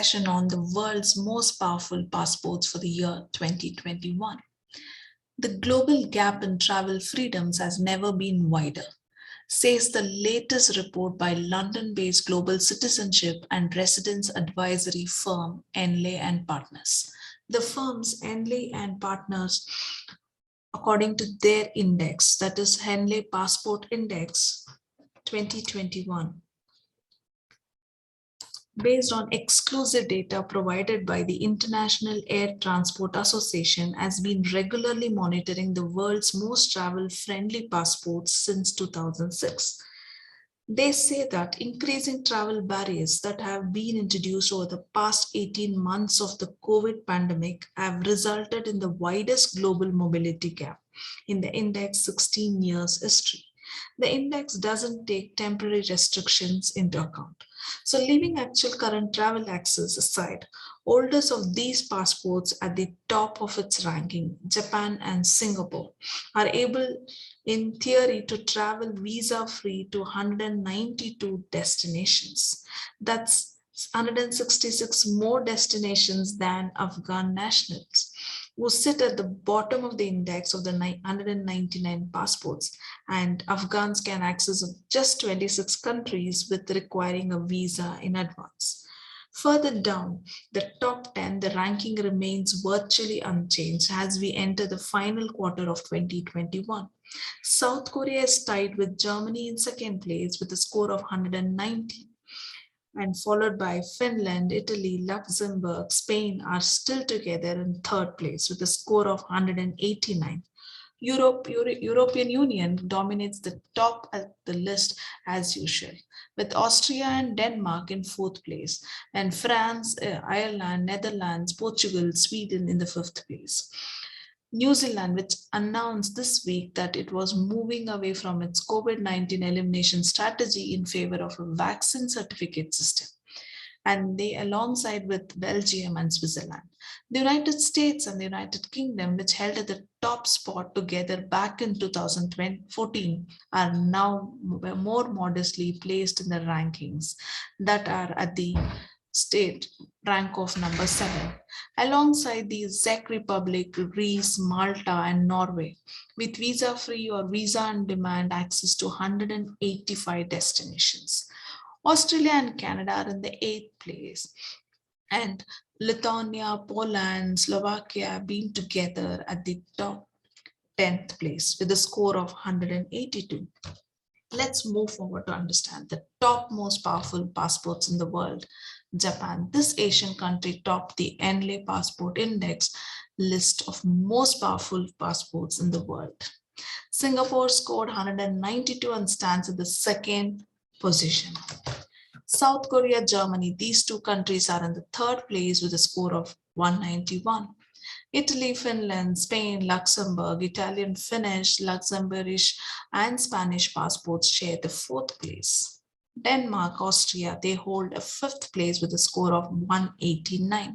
Session on the world's most powerful passports for the year 2021. The global gap in travel freedoms has never been wider, says the latest report by London-based global citizenship and residence advisory firm Henley and Partners. The firm's Henley and Partners, according to their index, that is Henley Passport Index 2021, based on exclusive data provided by the International Air Transport Association, has been regularly monitoring the world's most travel-friendly passports since 2006. They say that increasing travel barriers that have been introduced over the past 18 months of the COVID pandemic have resulted in the widest global mobility gap in the index 16 years history. The index doesn't take temporary restrictions into account. So leaving actual current travel access aside, holders of these passports at the top of its ranking, Japan and Singapore, are able in theory to travel visa-free to 192 destinations. That's 166 more destinations than Afghan nationals, who sit at the bottom of the index of the 199 passports, and Afghans can access just 26 countries with requiring a visa in advance. Further down, the top 10, the ranking remains virtually unchanged as we enter the final quarter of 2021. South Korea is tied with Germany in second place with a score of 190. And followed by Finland, Italy, Luxembourg, Spain are still together in third place with a score of 189. European Union dominates the top at the list as usual, with Austria and Denmark in fourth place, and France, Ireland, Netherlands, Portugal, Sweden in the fifth place. New Zealand, which announced this week that it was moving away from its COVID-19 elimination strategy in favor of a vaccine certificate system, and they alongside with Belgium and Switzerland. The United States and the United Kingdom, which held at the top spot together back in 2014, are now more modestly placed in the rankings that are at the state rank of number 7, alongside the Czech Republic, Greece, Malta, and Norway, with visa-free or visa-on-demand access to 185 destinations. Australia and Canada are in the 8th place, and Lithuania, Poland, Slovakia have been together at the top 10th place with a score of 182. Let's move forward to understand the top most powerful passports in the world. Japan, this Asian country topped the Henley Passport Index list of most powerful passports in the world. Singapore scored 192 and stands at the second position. South Korea, Germany, these two countries are in the third place with a score of 191. Italy, Finland, Spain, Luxembourg, Italian, Finnish, Luxembourgish, and Spanish passports share the fourth place. Denmark, Austria, they hold a fifth place with a score of 189.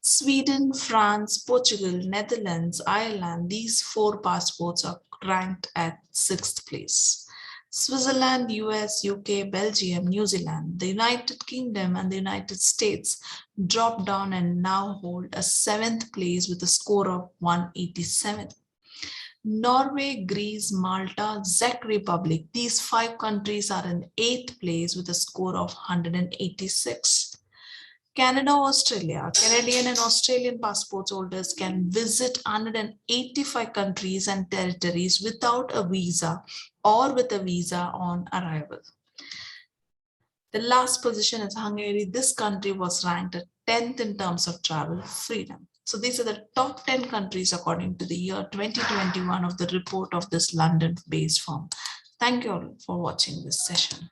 Sweden, France, Portugal, Netherlands, Ireland, these four passports are ranked at sixth place. Switzerland, US, UK, Belgium, New Zealand, the United Kingdom, and the United States dropped down and now hold a seventh place with a score of 187. Norway, Greece, Malta, Czech Republic, these 5 countries are in 8th place with a score of 186. Canada, Australia, Canadian and Australian passport holders can visit 185 countries and territories without a visa or with a visa on arrival. The last position is Hungary. This country was ranked at 10th in terms of travel freedom. So these are the top 10 countries according to the year 2021 of the report of this London-based firm. Thank you all for watching this session.